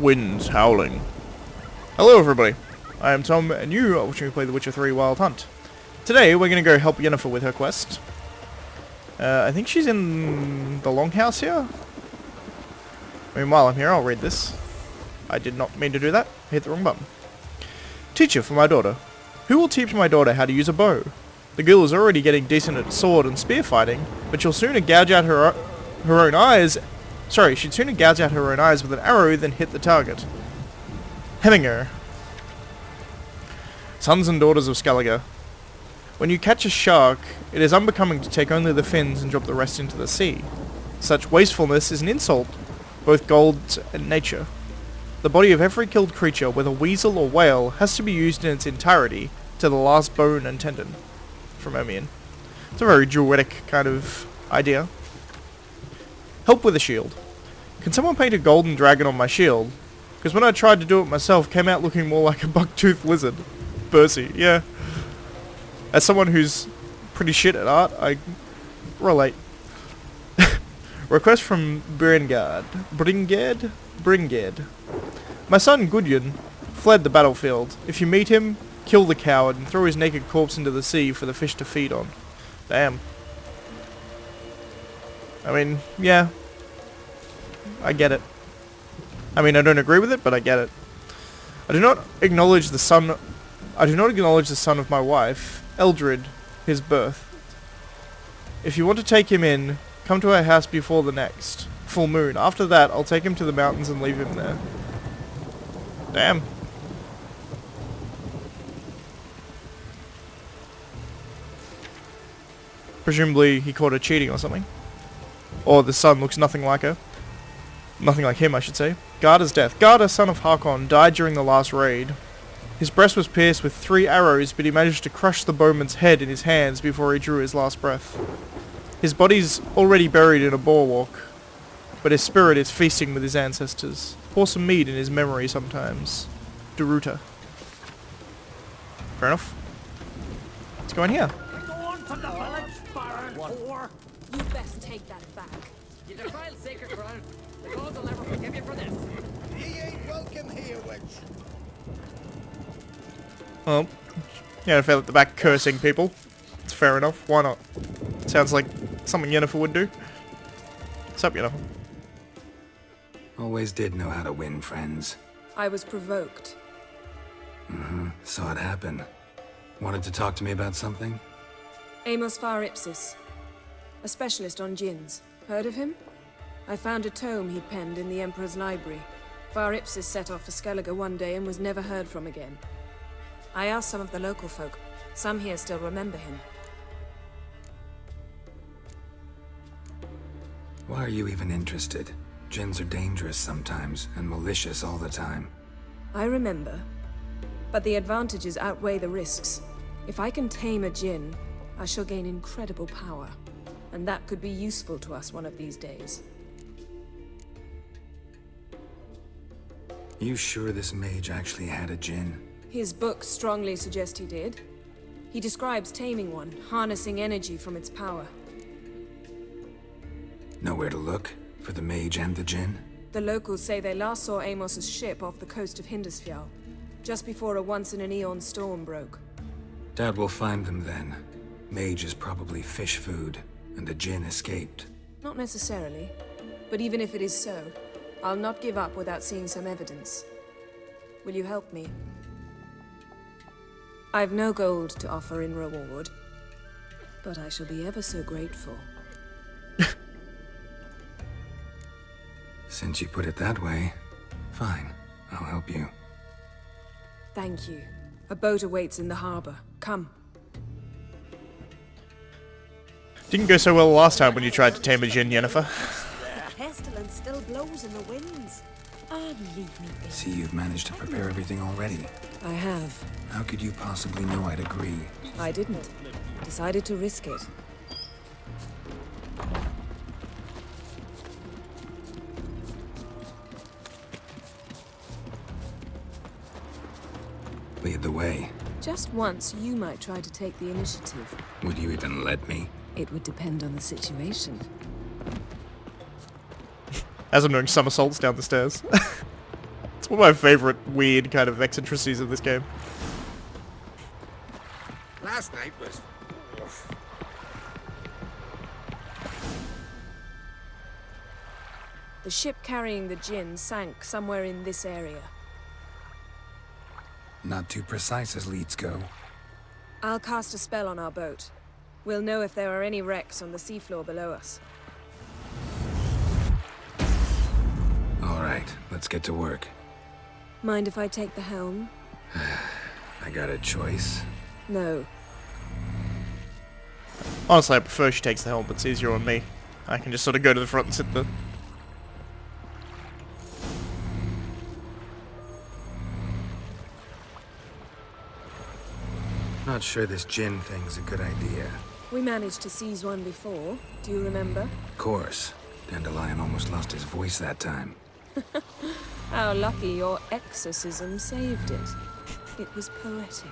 Winds howling. Hello everybody, I am Tom and you are watching me play The Witcher 3 Wild Hunt. Today we're going to go help Yennifer with her quest. I think she's in the longhouse here. I mean, while I'm here I'll read this. I did not mean to do that, I hit the wrong button. Teacher for my daughter. Who will teach my daughter how to use a bow? The girl is already getting decent at sword and spear fighting, but she'll sooner gouge out her own eyes. Sorry, she'd sooner gouge out her own eyes with an arrow than hit the target. Heminger. Sons and daughters of Skellige. When you catch a shark, it is unbecoming to take only the fins and drop the rest into the sea. Such wastefulness is an insult, both gods and nature. The body of every killed creature, whether weasel or whale, has to be used in its entirety, to the last bone and tendon. From Omian. It's a very druidic kind of idea. Help with a shield. Can someone paint a golden dragon on my shield? Because when I tried to do it myself, came out looking more like a buck-toothed lizard. Percy, yeah. As someone who's pretty shit at art, I relate. Request from Bringard. My son Gudjon fled the battlefield. If you meet him, kill the coward and throw his naked corpse into the sea for the fish to feed on. Damn. I mean, yeah. I get it. I mean, I don't agree with it, but I get it. I do not acknowledge the son of my wife, Eldred, his birth. If you want to take him in, come to our house before the next full moon. After that, I'll take him to the mountains and leave him there. Damn. Presumably he caught her cheating or something. Or the son looks nothing like her. Nothing like him, I should say. Garda's death. Garda, son of Hakon, died during the last raid. His breast was pierced with 3 arrows, but he managed to crush the bowman's head in his hands before he drew his last breath. His body's already buried in a bulwark, but his spirit is feasting with his ancestors. Pour some mead in his memory sometimes. Deruta. Fair enough. Let's go in here. You best take that back. You defile sacred ground. The gods will never forgive you for this. Ye ain't welcome here, witch. Well, yeah, I fell at the back cursing people. It's fair enough. Why not? Sounds like something Yennifer would do. What's up, Yennifer? Always did know how to win friends. I was provoked. Saw it happen. Wanted to talk to me about something? Amos Far Ipsis. A specialist on djinns. Heard of him? I found a tome he'd penned in the Emperor's library. Far Ipsis set off for Skellige one day and was never heard from again. I asked some of the local folk. Some here still remember him. Why are you even interested? Djinns are dangerous sometimes, and malicious all the time. I remember. But the advantages outweigh the risks. If I can tame a djinn, I shall gain incredible power. And that could be useful to us one of these days. You sure this mage actually had a djinn? His books strongly suggest he did. He describes taming one, harnessing energy from its power. Nowhere to look for the mage and the djinn? The locals say they last saw Amos's ship off the coast of Hindarsfjall, just before a once-in-an-eon storm broke. Doubt we'll find them then. Mage is probably fish food, and the djinn escaped. Not necessarily, but even if it is so, I'll not give up without seeing some evidence. Will you help me? I've no gold to offer in reward, but I shall be ever so grateful. Since you put it that way, fine, I'll help you. Thank you. A boat awaits in the harbor. Come. Didn't go so well last time when you tried to tame a djinn, Yennifer. The pestilence still blows in the winds. Ah, leave me be. See, you've managed to prepare everything already. I have. How could you possibly know I'd agree? I didn't. Decided to risk it. Lead the way. Just once, you might try to take the initiative. Would you even let me? It would depend on the situation. As I'm doing somersaults down the stairs. It's one of my favourite weird kind of eccentricities of this game. Last night was... oof. The ship carrying the Jinn sank somewhere in this area. Not too precise as leads go. I'll cast a spell on our boat. We'll know if there are any wrecks on the seafloor below us. All right, let's get to work. Mind if I take the helm? I got a choice. No. Honestly, I prefer she takes the helm, but it's easier on me. I can just sort of go to the front and sit there. Not sure this gin thing's a good idea. We managed to seize one before. Do you remember? Of course. Dandelion almost lost his voice that time. How lucky your exorcism saved it. It was poetic.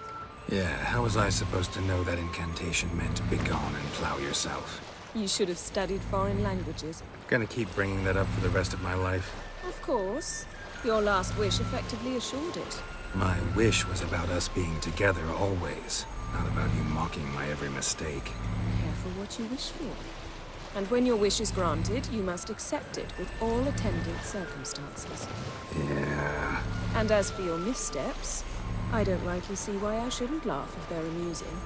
Yeah, how was I supposed to know that incantation meant begone and plow yourself? You should have studied foreign languages. Gonna keep bringing that up for the rest of my life. Of course. Your last wish effectively assured it. My wish was about us being together always, not about you mocking my every mistake. Careful what you wish for. And when your wish is granted, you must accept it with all attendant circumstances. Yeah. And as for your missteps, I don't rightly see why I shouldn't laugh if they're amusing.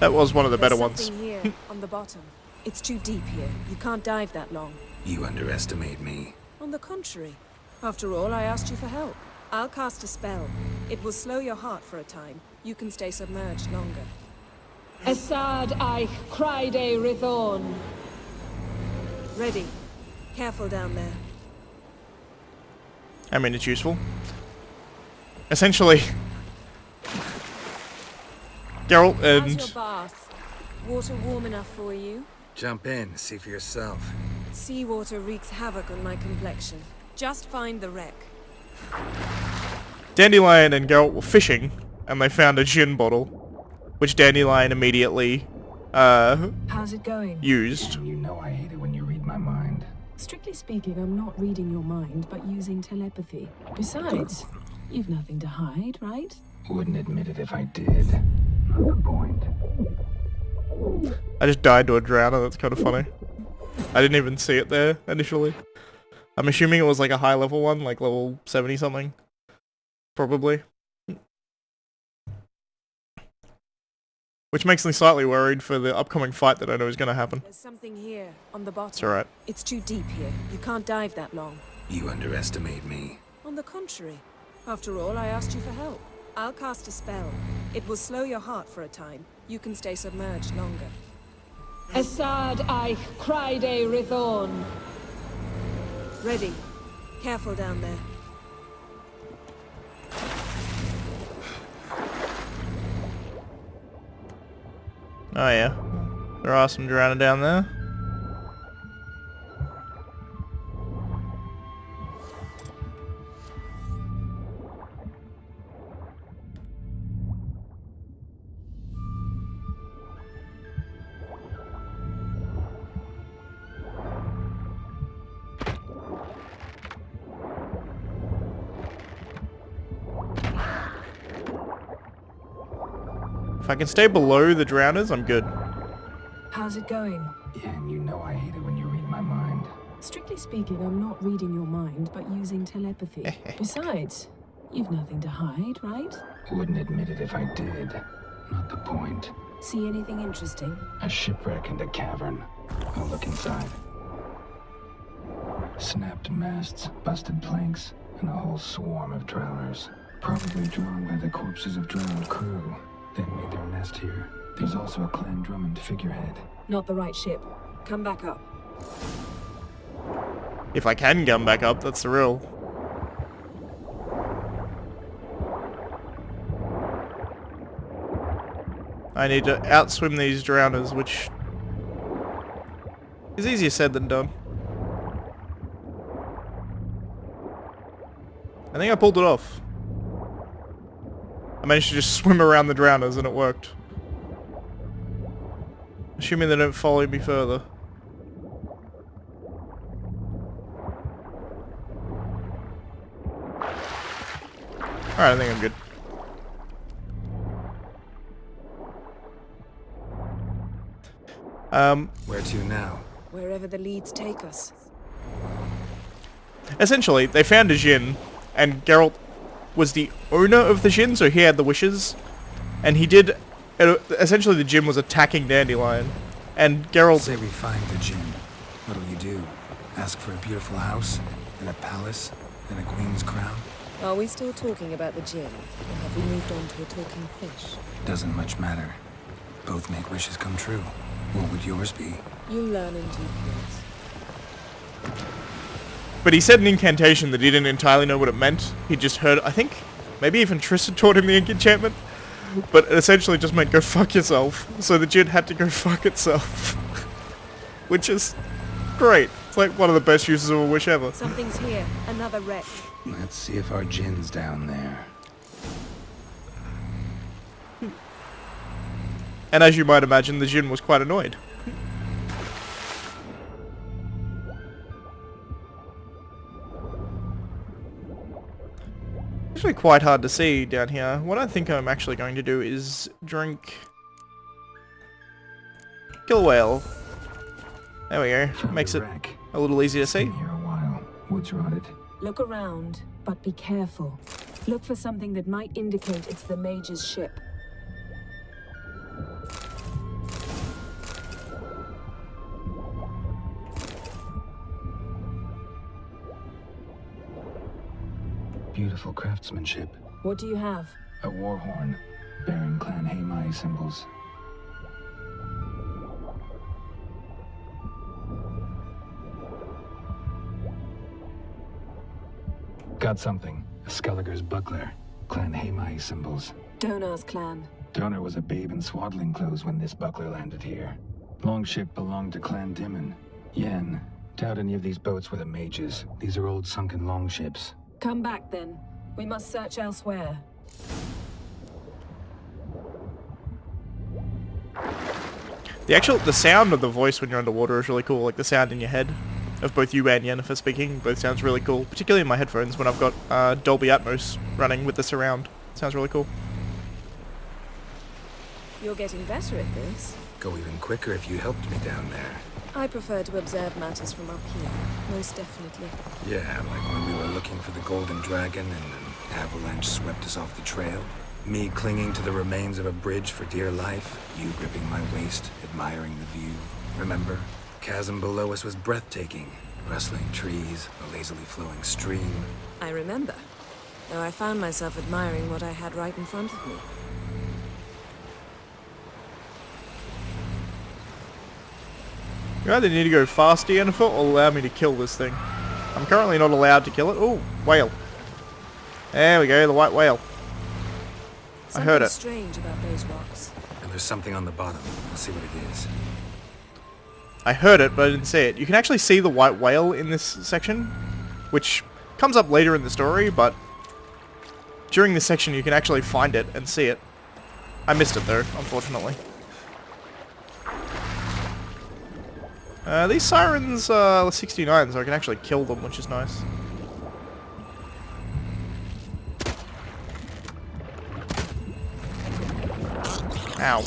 That was one of the better There's ones. something here, on the bottom. It's too deep here. You can't dive that long. You underestimate me. On the contrary. After all, I asked you for help. I'll cast a spell. It will slow your heart for a time. You can stay submerged longer. Asad I cried a Rithorn. Ready. Careful down there. I mean, it's useful. Essentially, Geralt How's and... your bath? Water warm enough for you? Jump in, see for yourself. Seawater wreaks havoc on my complexion. Just find the wreck. Dandelion and Geralt were fishing, and they found a gin bottle, which Dandelion immediately, How's it going? used. You know I hate it when you read my mind. Strictly speaking, I'm not reading your mind, but using telepathy. Besides, you've nothing to hide, right? Wouldn't admit it if I did. Not the point. I just died to a drowner, that's kind of funny. I didn't even see it there, initially. I'm assuming it was like a high level one, like level 70 something. Probably. Which makes me slightly worried for the upcoming fight that I know is going to happen. There's something here, on the bottom. It's alright. It's too deep here. You can't dive that long. You underestimate me. On the contrary. After all, I asked you for help. I'll cast a spell. It will slow your heart for a time. You can stay submerged longer. Asad I cried a Rithorn. Ready. Careful down there. Oh yeah. There are some drowning down there. If I can stay below the drowners, I'm good. How's it going? Yeah, and you know I hate it when you read my mind. Strictly speaking, I'm not reading your mind, but using telepathy. Besides, you've nothing to hide, right? Wouldn't admit it if I did. Not the point. See anything interesting? A shipwreck and a cavern. I'll look inside. Snapped masts, busted planks, and a whole swarm of drowners. Probably drawn by the corpses of drowned crew. They made their nest here. There's also a Clan Drummond figurehead. Not the right ship. Come back up. If I can come back up, that's the real. I need to outswim these drowners, which is easier said than done. I think I pulled it off. I managed to just swim around the drowners and it worked. Assuming they don't follow me further. Alright, I think I'm good. Where to now? Wherever the leads take us. Essentially, they found a djinn, and Geralt was the owner of the djinn, so he had the wishes. And he did... essentially, the djinn was attacking Dandelion. And Geralt... Say we find the djinn. What'll you do? Ask for a beautiful house? And a palace? And a queen's crown? Are we still talking about the djinn? Or have we moved on to a talking fish? Doesn't much matter. Both make wishes come true. What would yours be? You learn in due course. But he said an incantation that he didn't entirely know what it meant. He just heard, I think, maybe even Tristan taught him the enchantment. But it essentially just meant go fuck yourself. So the djinn had to go fuck itself. Which is great. It's like one of the best uses of a wish ever. Something's here. Another wreck. Let's see if our djinn's down there. And as you might imagine, the djinn was quite annoyed. Actually quite hard to see down here. What I think I'm actually going to do is drink... Kill a whale. There we go. Found Makes a it wreck. a little easier to see. Been here a while. Woods rotted. Look around, but be careful. Look for something that might indicate it's the mage's ship. Beautiful craftsmanship. What do you have? A war horn, bearing Clan Haimai symbols. Got something. A Skelliger's buckler. Clan Haimai symbols. Donar's clan. Donar was a babe in swaddling clothes when this buckler landed here. Longship belonged to Clan Dimon. Yen, doubt any of these boats were the mages. These are old sunken longships. Come back then. We must search elsewhere. The sound of the voice when you're underwater is really cool, like the sound in your head of both you and Yennifer speaking. Both sounds really cool, particularly in my headphones when I've got Dolby Atmos running with the surround. Sounds really cool. You're getting better at this. Go even quicker if you helped me down there. I prefer to observe matters from up here, most definitely. Yeah, like when we were looking for the Golden Dragon and an avalanche swept us off the trail. Me clinging to the remains of a bridge for dear life. You gripping my waist, admiring the view. Remember? Chasm below us was breathtaking. Rustling trees, a lazily flowing stream. I remember, though I found myself admiring what I had right in front of me. You either need to go fast, Yennifer, or allow me to kill this thing. I'm currently not allowed to kill it. Ooh, whale. There we go, the white whale. I heard it. Something strange about those rocks. And there's something on the bottom. Let's see what it is. I heard it, but I didn't see it. You can actually see the white whale in this section, which comes up later in the story, but during this section you can actually find it and see it. I missed it though, unfortunately. These sirens are 69, so I can actually kill them, which is nice. Ow.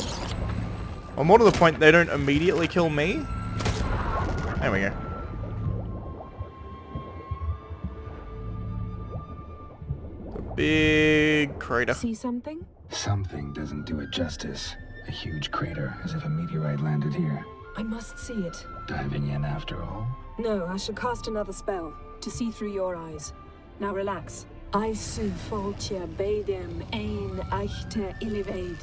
Well, more to the point, they don't immediately kill me. There we go. A big crater. See something? Something doesn't do it justice. A huge crater, as if a meteorite landed here. I must see it. Diving in after all? No, I should cast another spell to see through your eyes. Now relax. I su foltja beidem ein eichte illivaid.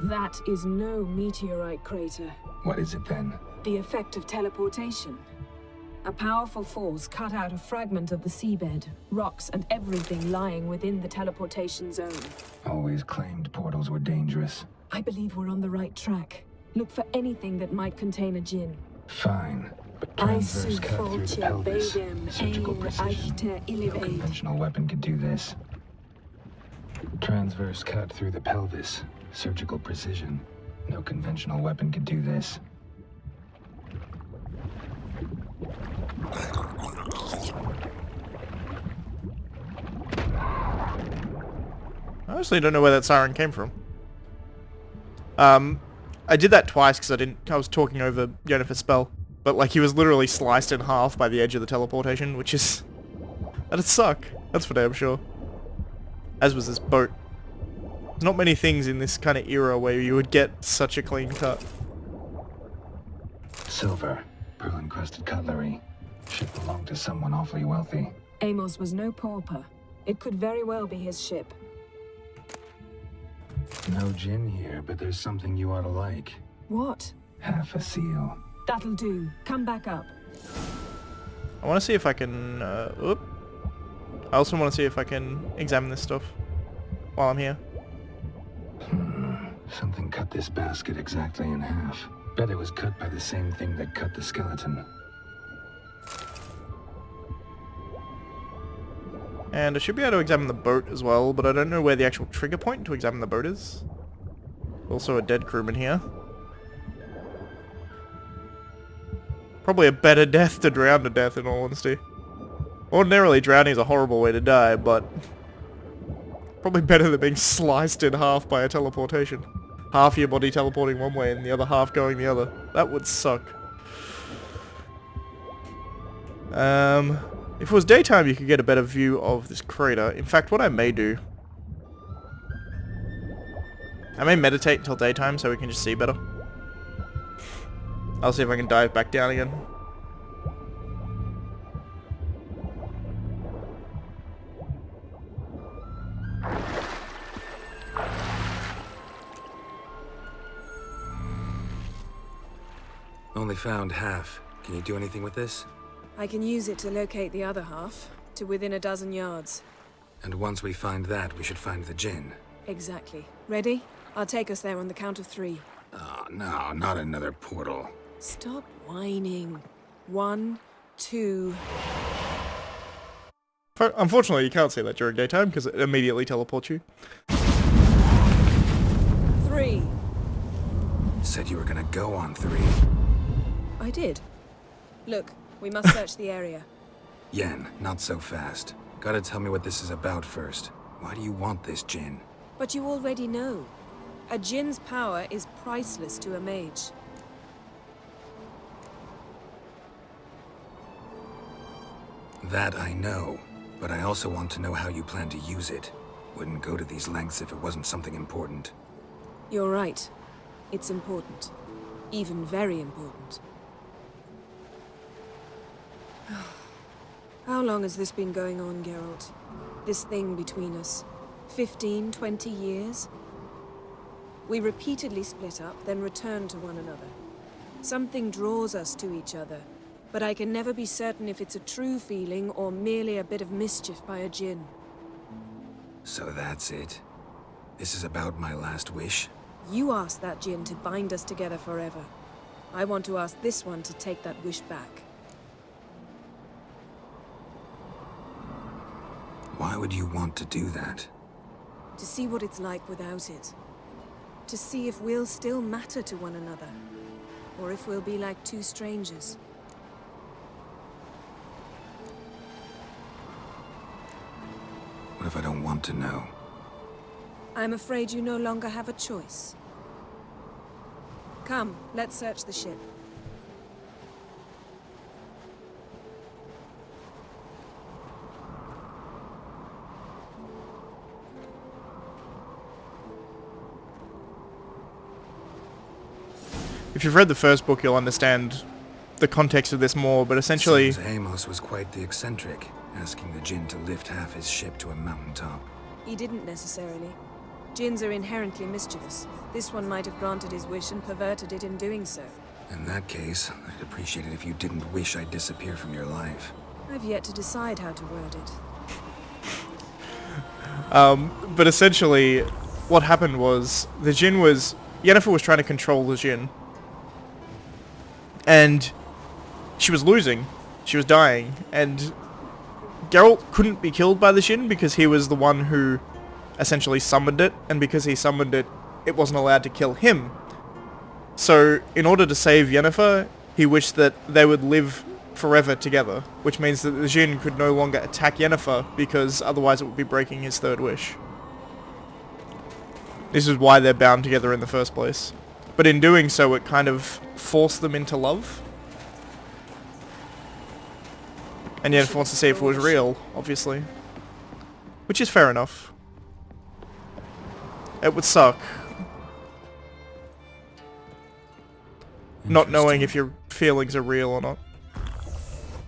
That is no meteorite crater. What is it then? The effect of teleportation. A powerful force cut out a fragment of the seabed, rocks and everything lying within the teleportation zone. Always claimed portals were dangerous. I believe we're on the right track. Look for anything that might contain a djinn. Fine, but transverse cut through the pelvis. Surgical precision. No conventional weapon could do this. Transverse cut through the pelvis. Surgical precision. No conventional weapon could do this. I honestly don't know where that siren came from. I did that twice because I was talking over Yennefer's spell. But like he was literally sliced in half by the edge of the teleportation, which is... that'd suck. That's for damn sure. As was this boat. There's not many things in this kind of era where you would get such a clean cut. Silver, pearl-encrusted cutlery. Should belong to someone awfully wealthy. Amos was no pauper. It could very well be his ship. No gin here, but there's something you ought to like. What? Half a seal. That'll do. Come back up. I want to see if I can... I also want to see if I can examine this stuff while I'm here. Something cut this basket exactly in half. Bet it was cut by the same thing that cut the skeleton. And I should be able to examine the boat as well, but I don't know where the actual trigger point to examine the boat is. Also a dead crewman here. Probably a better death to drown to death, in all honesty. Ordinarily, drowning is a horrible way to die, but... probably better than being sliced in half by a teleportation. Half your body teleporting one way and the other half going the other. That would suck. If it was daytime, you could get a better view of this crater. In fact, what I may do... I may meditate until daytime so we can just see better. I'll see if I can dive back down again. Only found half. Can you do anything with this? I can use it to locate the other half, to within a dozen yards. And once we find that, we should find the gin. Exactly. Ready? I'll take us there on the count of 3. Oh, no, not another portal. Stop whining. 1, 2... Unfortunately, you can't say that during daytime because it immediately teleports you. 3. Said you were gonna go on 3. I did. Look, we must search the area. Yen, not so fast. Gotta tell me what this is about first. Why do you want this gin? But you already know. A djinn's power is priceless to a mage. That I know, but I also want to know how you plan to use it. Wouldn't go to these lengths if it wasn't something important. You're right. It's important. Even very important. How long has this been going on, Geralt? This thing between us? 15, 20 years? We repeatedly split up, then returned to one another. Something draws us to each other, but I can never be certain if it's a true feeling or merely a bit of mischief by a djinn. So that's it? This is about my last wish? You asked that djinn to bind us together forever. I want to ask this one to take that wish back. Why would you want to do that? To see what it's like without it. To see if we'll still matter to one another. Or if we'll be like two strangers. What if I don't want to know? I'm afraid you no longer have a choice. Come, let's search the ship. If you've read the first book, you'll understand the context of this more, but essentially... Seems Amos was quite the eccentric, asking the djinn to lift half his ship to a mountaintop. He didn't necessarily. Djinns are inherently mischievous. This one might have granted his wish and perverted it in doing so. In that case, I'd appreciate it if you didn't wish I'd disappear from your life. I've yet to decide how to word it. But essentially, what happened was, the djinn was... Yennefer was trying to control the djinn. And she was losing. She was dying. And Geralt couldn't be killed by the djinn because he was the one who essentially summoned it. And because he summoned it, it wasn't allowed to kill him. So, in order to save Yennefer, he wished that they would live forever together. Which means that the djinn could no longer attack Yennefer because otherwise it would be breaking his third wish. This is why they're bound together in the first place. But in doing so, it kind of forced them into love. And Yennifer wants to see if it was real, obviously. Which is fair enough. It would suck. Not knowing if your feelings are real or not.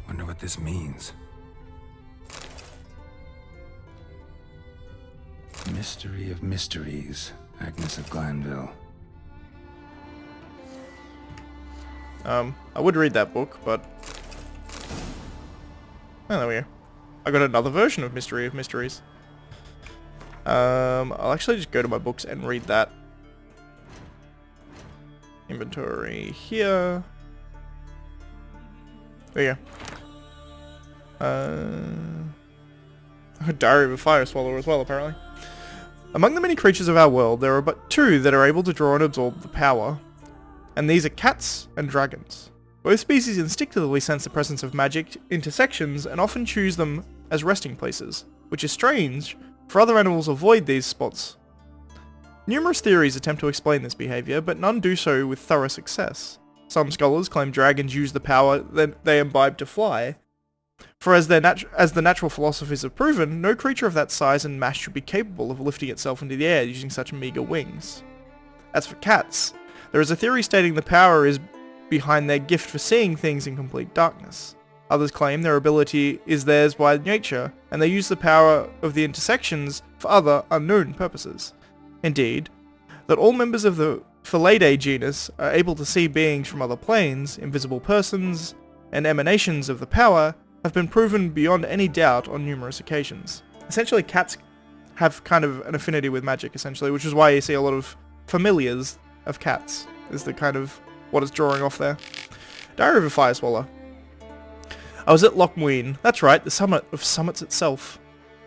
Wonder what this means. Mystery of Mysteries, Agnes of Glanville. I would read that book, but... Oh, there we go. I got another version of Mystery of Mysteries. I'll actually just go to my books and read that. Inventory here. There you go. Diary of a Fire Swallower as well, apparently. Among the many creatures of our world, there are but two that are able to draw and absorb the power. And these are cats and dragons. Both species instinctively sense the presence of magic intersections and often choose them as resting places, which is strange, for other animals avoid these spots. Numerous theories attempt to explain this behaviour, but none do so with thorough success. Some scholars claim dragons use the power that they imbibe to fly, for as the natural philosophers have proven, no creature of that size and mass should be capable of lifting itself into the air using such meagre wings. As for cats, there is a theory stating the power is behind their gift for seeing things in complete darkness. Others claim their ability is theirs by nature, and they use the power of the intersections for other, unknown purposes. Indeed, that all members of the Felidae genus are able to see beings from other planes, invisible persons, and emanations of the power have been proven beyond any doubt on numerous occasions. Essentially, cats have kind of an affinity with magic, essentially, which is why you see a lot of familiars of cats, is the kind of what it's drawing off there. Diary of a Fire Swallower. I was at Loch Muin, that's right, the summit of summits itself.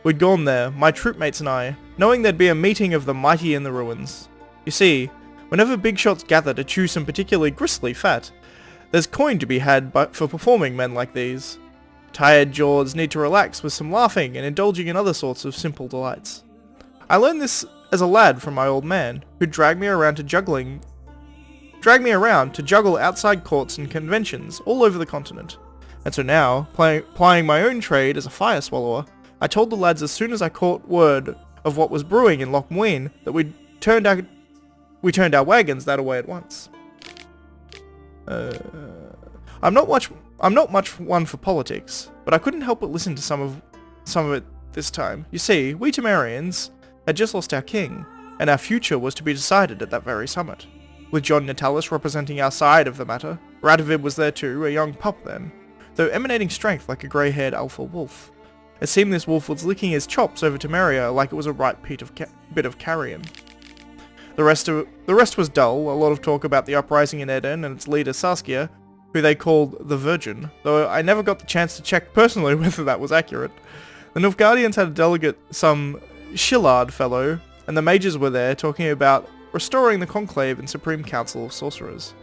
We'd gone there, my troopmates and I, knowing there'd be a meeting of the mighty in the ruins. You see, whenever big shots gather to chew some particularly gristly fat, there's coin to be had for performing men like these. Tired jaws need to relax with some laughing and indulging in other sorts of simple delights. I learned this as a lad from my old man, who dragged me around to juggle outside courts and conventions all over the continent. And so now, plying my own trade as a fire swallower, I told the lads as soon as I caught word of what was brewing in Loch Muin that we turned our wagons that away at once. I'm not much one for politics, but I couldn't help but listen to some of it this time. You see, we Temerians had just lost our king, and our future was to be decided at that very summit. With John Natalis representing our side of the matter, Radovid was there too, a young pup then, though emanating strength like a grey-haired alpha wolf. It seemed this wolf was licking his chops over Temeria like it was a ripe bit of carrion. The rest was dull, a lot of talk about the uprising in Eden and its leader Saskia, who they called the Virgin, though I never got the chance to check personally whether that was accurate. The Nilfgaardians had a delegate, some Shillard fellow, and the mages were there talking about restoring the Conclave and Supreme Council of Sorcerers.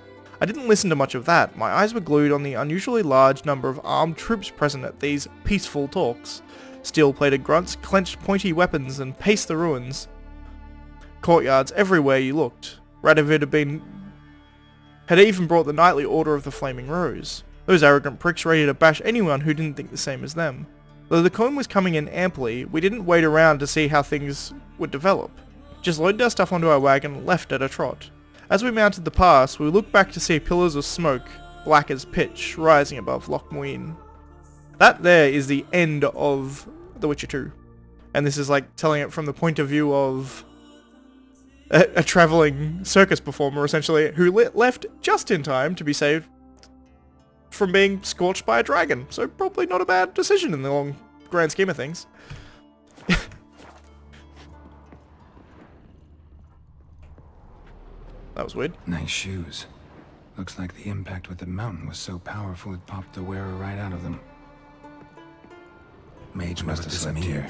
I didn't listen to much of that, my eyes were glued on the unusually large number of armed troops present at these peaceful talks. Steel-plated grunts clenched pointy weapons and paced the ruins. Courtyards everywhere you looked. Radovid had even brought the Knightly Order of the Flaming Rose. Those arrogant pricks ready to bash anyone who didn't think the same as them. Though the coin was coming in amply, we didn't wait around to see how things would develop. Just loaded our stuff onto our wagon and left at a trot. As we mounted the pass, we looked back to see pillars of smoke, black as pitch, rising above Loch Muin. That there is the end of The Witcher 2. And this is like telling it from the point of view of a travelling circus performer, essentially, who left just in time to be saved from being scorched by a dragon. So probably not a bad decision in the long grand scheme of things. That was weird. Nice shoes. Looks like the impact with the mountain was so powerful it popped the wearer right out of them. Mage must have slept here.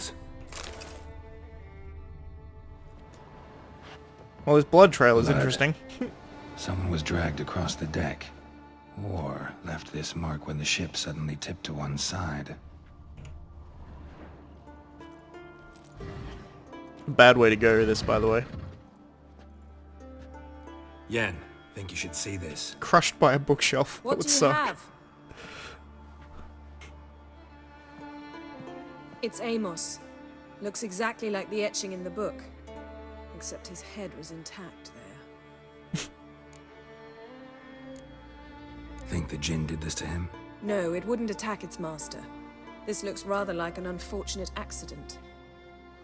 Well, this blood trail is interesting. Someone was dragged across the deck. Or left this mark when the ship suddenly tipped to one side. Bad way to go this, by the way. Yen, think you should see this. Crushed by a bookshelf. That What would do you suck. have? It's Amos. Looks exactly like the etching in the book. Except his head was intact there. Think the Jinn did this to him? No, it wouldn't attack its master. This looks rather like an unfortunate accident.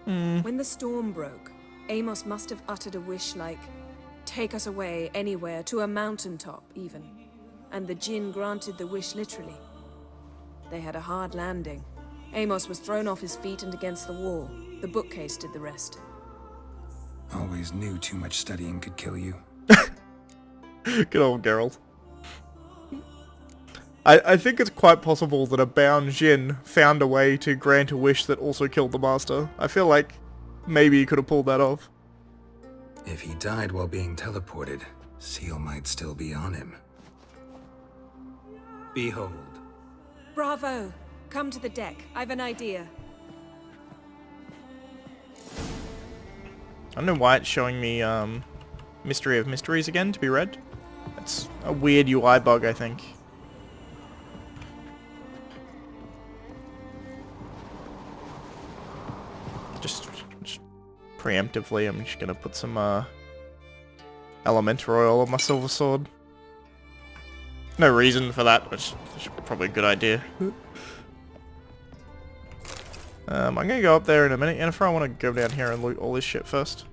When the storm broke, Amos must have uttered a wish like, take us away anywhere, to a mountaintop even. And the Jinn granted the wish literally. They had a hard landing. Amos was thrown off his feet and against the wall. The bookcase did the rest. Always knew too much studying could kill you. Good old Geralt. I think it's quite possible that a bound Jinn found a way to grant a wish that also killed the master. I feel like maybe he could have pulled that off. If he died while being teleported, Seal might still be on him. Behold. Bravo! Come to the deck. I've an idea. I don't know why it's showing me Mystery of Mysteries again to be read. That's a weird UI bug, I think. Just preemptively, I'm just gonna put some Elementor oil on my silver sword. No reason for that, but it's probably a good idea. I'm gonna go up there in a minute. Yennifer, I want to go down here and loot all this shit first.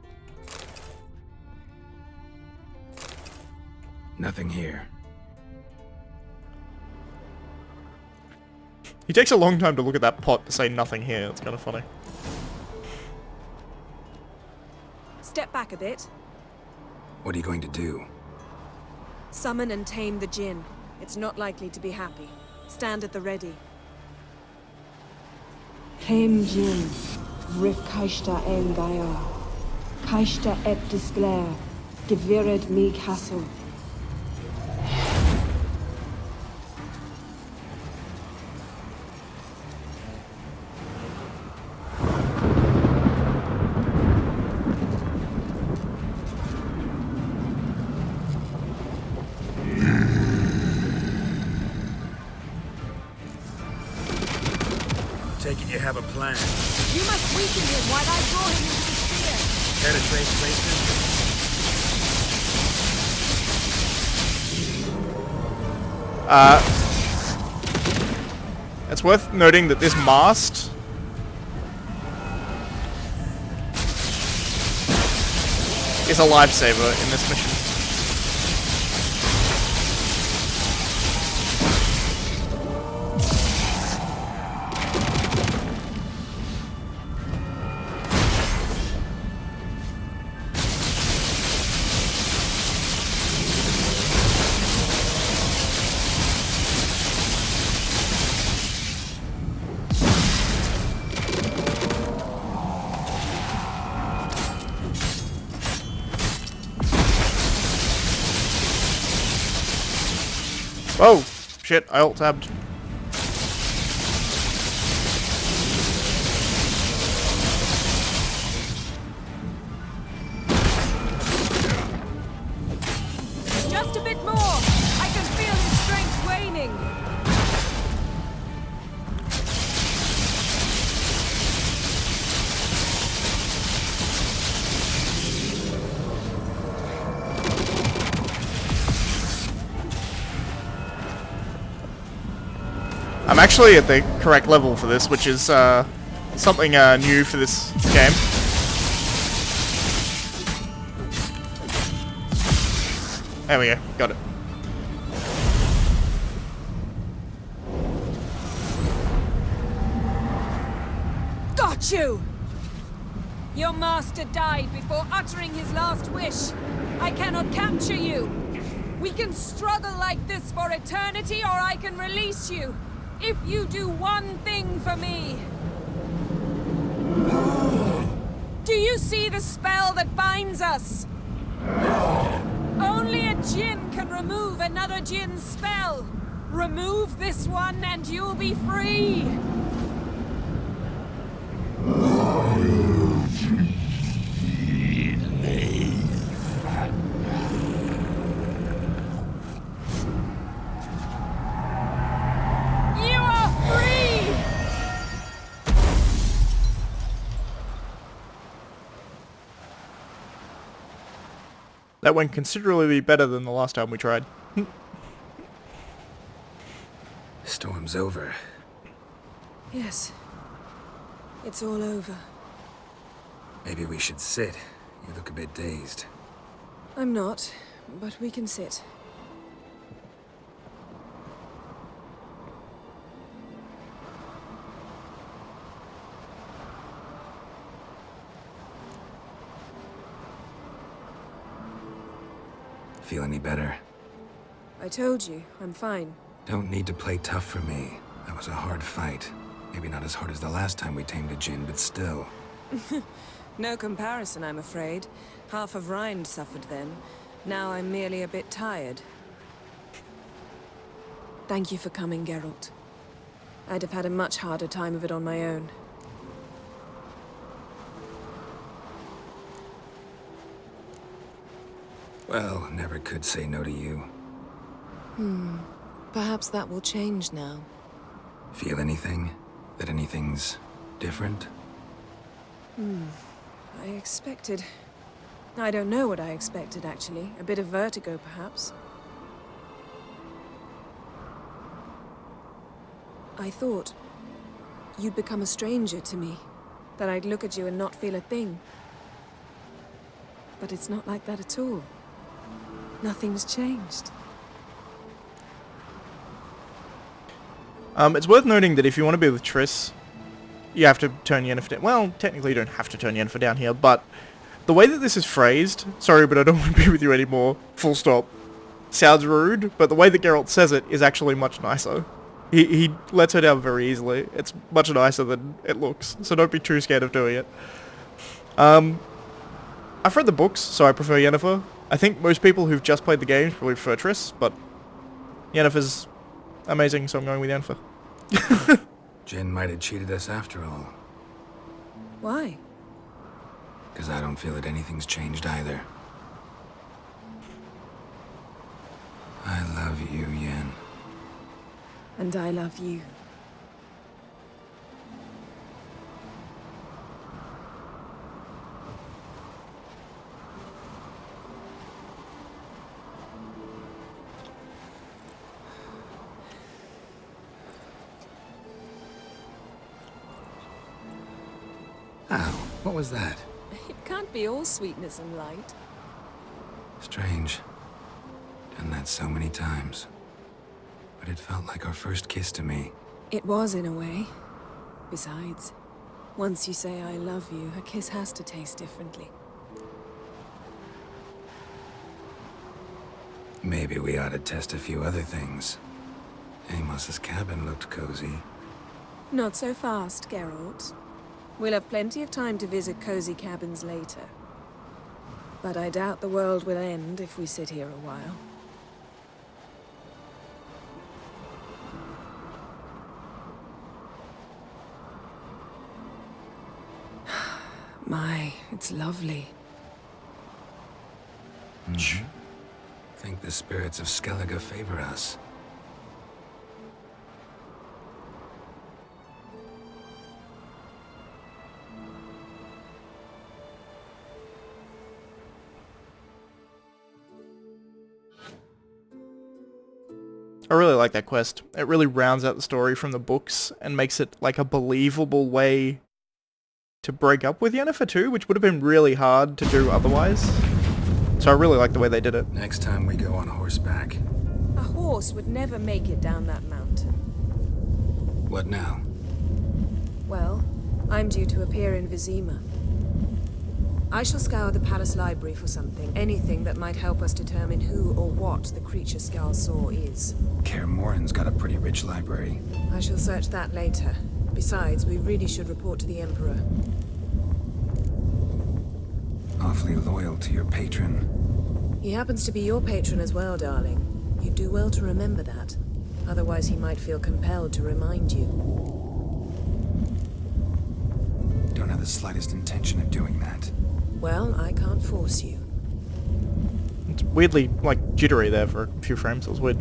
Nothing here. He takes a long time to look at that pot to say nothing here. It's kind of funny. Step back a bit. What are you going to do? Summon and tame the Jinn. It's not likely to be happy. Stand at the ready. Came Jin, Rif Kaishta en Gaia, Kaishta et Disglair, Gevired me Castle. Take it you have a plan. You must weaken him while I draw him into the sphere. Care to trade places? It's worth noting that this mast is a lifesaver in this mission. Oh, shit, I alt-tabbed. Just a bit more! I can feel his strength waning! I'm actually at the correct level for this, which is something new for this game. There we go, got it. Got you! Your master died before uttering his last wish. I cannot capture you. We can struggle like this for eternity, or I can release you. If you do one thing for me. Do you see the spell that binds us? Only a Jinn can remove another Jinn's spell. Remove this one and you'll be free. That went considerably better than the last time we tried. Storm's over. Yes. It's all over. Maybe we should sit. You look a bit dazed. I'm not, but we can sit. Feel any better? I told you, I'm fine. Don't need to play tough for me. That was a hard fight. Maybe not as hard as the last time we tamed a djinn, but still. No comparison, I'm afraid. Half of Rind suffered then. Now I'm merely a bit tired. Thank you for coming, Geralt. I'd have had a much harder time of it on my own. Well, never could say no to you. Perhaps that will change now. Feel anything? That anything's different? I expected... I don't know what I expected, actually. A bit of vertigo, perhaps. I thought you'd become a stranger to me. That I'd look at you and not feel a thing. But it's not like that at all. Nothing's changed. It's worth noting that if you want to be with Triss, you have to turn Yennefer down. Well, technically you don't have to turn Yennefer down here, but the way that this is phrased, sorry, but I don't want to be with you anymore, full stop, sounds rude, but the way that Geralt says it is actually much nicer. He lets her down very easily. It's much nicer than it looks, so don't be too scared of doing it. I've read the books, so I prefer Yennefer. I think most people who've just played the games probably prefer Triss, but Yennefer's amazing, so I'm going with Yennefer. Jinn might have cheated us after all. Why? Because I don't feel that anything's changed either. I love you, Yen. And I love you. Ow, what was that? It can't be all sweetness and light. Strange. Done that so many times. But it felt like our first kiss to me. It was, in a way. Besides, once you say I love you, a kiss has to taste differently. Maybe we ought to test a few other things. Amos's cabin looked cozy. Not so fast, Geralt. We'll have plenty of time to visit cozy cabins later. But I doubt the world will end if we sit here a while. My, it's lovely. Think the spirits of Skellige favor us. I really like that quest. It really rounds out the story from the books and makes it like a believable way to break up with Yennefer too, which would have been really hard to do otherwise. So I really like the way they did it. Next time we go on horseback. A horse would never make it down that mountain. What now? Well, I'm due to appear in Vizima. I shall scour the palace library for something, anything that might help us determine who or what the creature Skal saw is. Kaer Morhen's got a pretty rich library. I shall search that later. Besides, we really should report to the Emperor. Awfully loyal to your patron. He happens to be your patron as well, darling. You'd do well to remember that. Otherwise, he might feel compelled to remind you. Don't have the slightest intention of doing that. Well, I can't force you. It's weirdly, like, jittery there for a few frames. It was weird.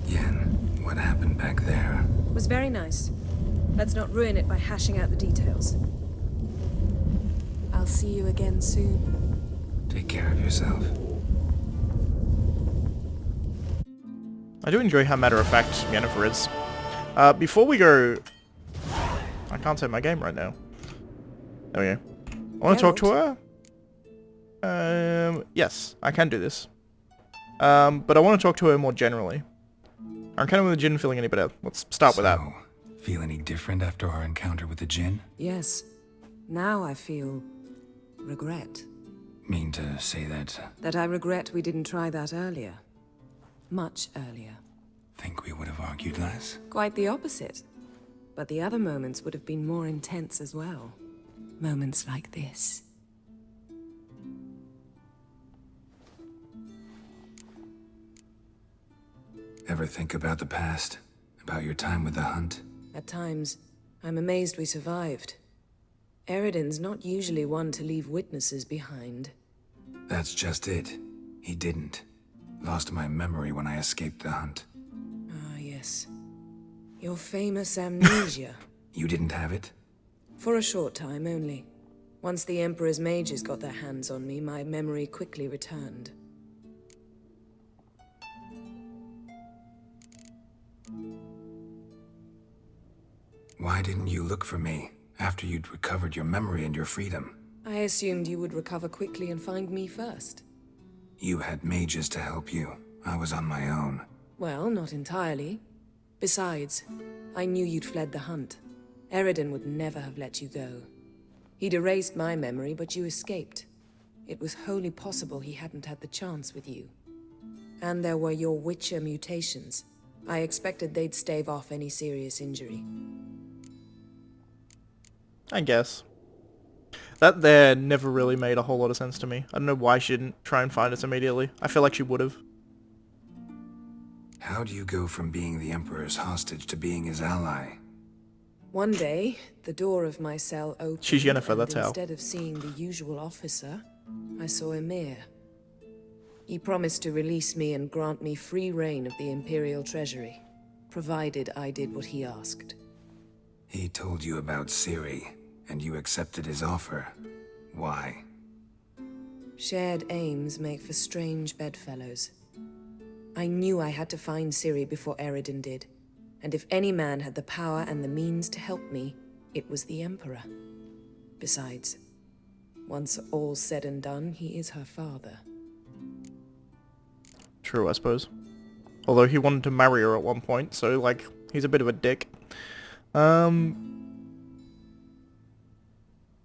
Yen, what happened back there? It was very nice. Let's not ruin it by hashing out the details. I'll see you again soon. Take care of yourself. I do enjoy how matter-of-fact Yennifer is. Before we go... I can't save my game right now. There we go. I want to talk to her. Yes, I can do this. But I want to talk to her more generally. Our encounter with the Jinn feeling any better? Let's start with that. Feel any different after our encounter with the Jinn? Yes. Now I feel... regret. Mean to say that? That I regret we didn't try that earlier. Much earlier. Think we would have argued less? Quite the opposite. But the other moments would have been more intense as well. Moments like this. Ever think about the past? About your time with the hunt? At times, I'm amazed we survived. Eredin's not usually one to leave witnesses behind. That's just it. He didn't. Lost my memory when I escaped the hunt. Ah, yes. Your famous amnesia. You didn't have it? For a short time only. Once the Emperor's mages got their hands on me, my memory quickly returned. Why didn't you look for me after you'd recovered your memory and your freedom? I assumed you would recover quickly and find me first. You had mages to help you. I was on my own. Well, not entirely. Besides, I knew you'd fled the hunt. Eredin would never have let you go. He'd erased my memory, but you escaped. It was wholly possible he hadn't had the chance with you. And there were your Witcher mutations. I expected they'd stave off any serious injury. I guess. That there never really made a whole lot of sense to me. I don't know why she didn't try and find us immediately. I feel like she would have. How do you go from being the Emperor's hostage to being his ally? One day, the door of my cell opened. She's Yennifer, and that's how. Instead of seeing the usual officer, I saw Emir. He promised to release me and grant me free reign of the Imperial Treasury, provided I did what he asked. He told you about Ciri, and you accepted his offer. Why? Shared aims make for strange bedfellows. I knew I had to find Ciri before Eredin did, and if any man had the power and the means to help me, it was the Emperor. Besides, once all's said and done, he is her father. True, I suppose. Although he wanted to marry her at one point, so, like, he's a bit of a dick.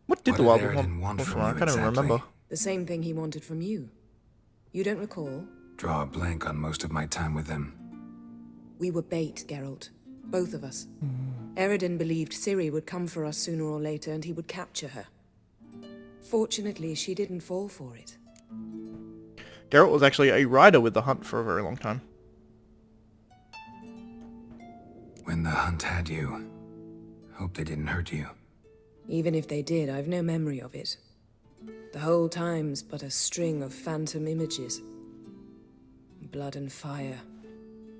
What did the Wild want from her? I can't even remember. The same thing he wanted from you. You don't recall? Draw a blank on most of my time with them. We were bait, Geralt. Both of us. Eredin believed Ciri would come for us sooner or later and he would capture her. Fortunately, she didn't fall for it. Geralt was actually a rider with the hunt for a very long time. When the hunt had you, hope they didn't hurt you. Even if they did, I've no memory of it. The whole time's but a string of phantom images. Blood and fire.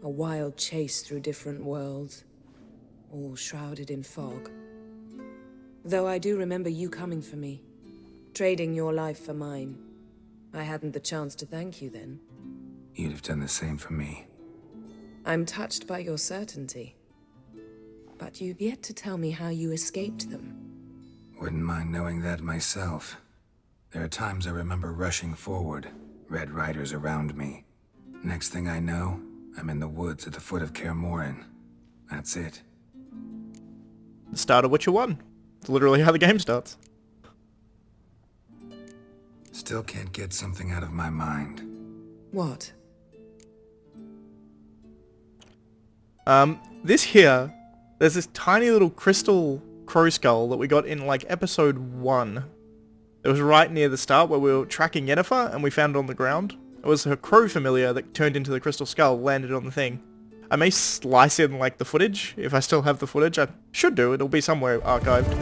A wild chase through different worlds. All shrouded in fog. Though I do remember you coming for me. Trading your life for mine. I hadn't the chance to thank you then. You'd have done the same for me. I'm touched by your certainty. But you've yet to tell me how you escaped them. Wouldn't mind knowing that myself. There are times I remember rushing forward, Red Riders around me. Next thing I know, I'm in the woods at the foot of Kaer Morhen. That's it. The start of Witcher 1. It's literally how the game starts. Still can't get something out of my mind. What? This here, there's this tiny little crystal crow skull that we got in, like, episode 1. It was right near the start where we were tracking Yennifer and we found it on the ground. It was her crow familiar that turned into the crystal skull, landed on the thing. I may slice in, like, the footage, if I still have the footage. I should do, it'll be somewhere archived.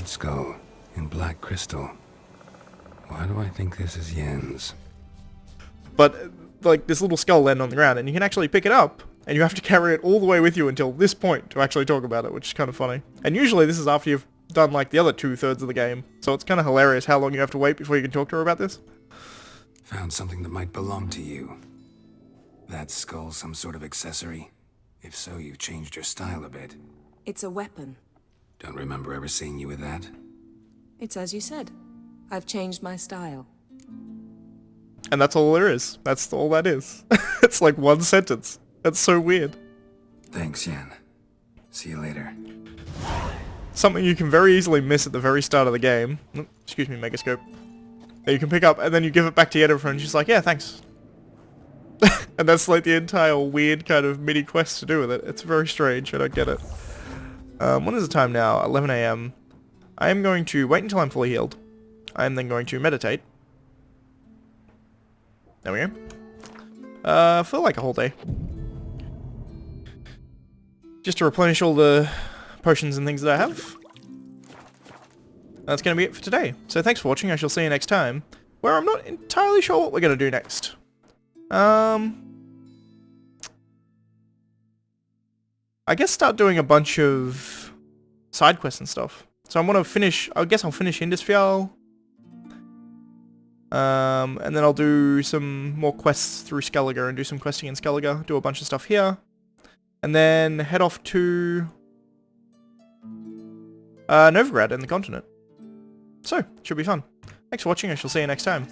bird skull in black crystal. Why do I think this is Yen's? But, like, this little skull landed on the ground, and you can actually pick it up, and you have to carry it all the way with you until this point to actually talk about it, which is kind of funny. And usually this is after you've done, like, the other 2/3 of the game, so it's kind of hilarious how long you have to wait before you can talk to her about this. Found something that might belong to you. That skull some sort of accessory? If so, you've changed your style a bit. It's a weapon. Don't remember ever seeing you with that. It's as you said. I've changed my style. And that's all there is. That's all that is. It's like one sentence. That's so weird. Thanks, Yen. See you later. Something you can very easily miss at the very start of the game. Oh, excuse me, Megascope. That you can pick up, and then you give it back to Yennifer, and she's like, yeah, thanks. And that's like the entire weird kind of mini quest to do with it. It's very strange. I don't get it. What is the time now? 11 AM. I am going to wait until I'm fully healed. I am then going to meditate. There we go. For like a whole day. Just to replenish all the potions and things that I have. That's going to be it for today. So thanks for watching. I shall see you next time, where I'm not entirely sure what we're going to do next. I guess start doing a bunch of side quests and stuff. So I want to finish, I guess I'll finish Hindarsfjall. And then I'll do some more quests through Skellige and do some questing in Skellige, do a bunch of stuff here. And then head off to Novigrad in the continent. So, should be fun. Thanks for watching, I shall see you next time.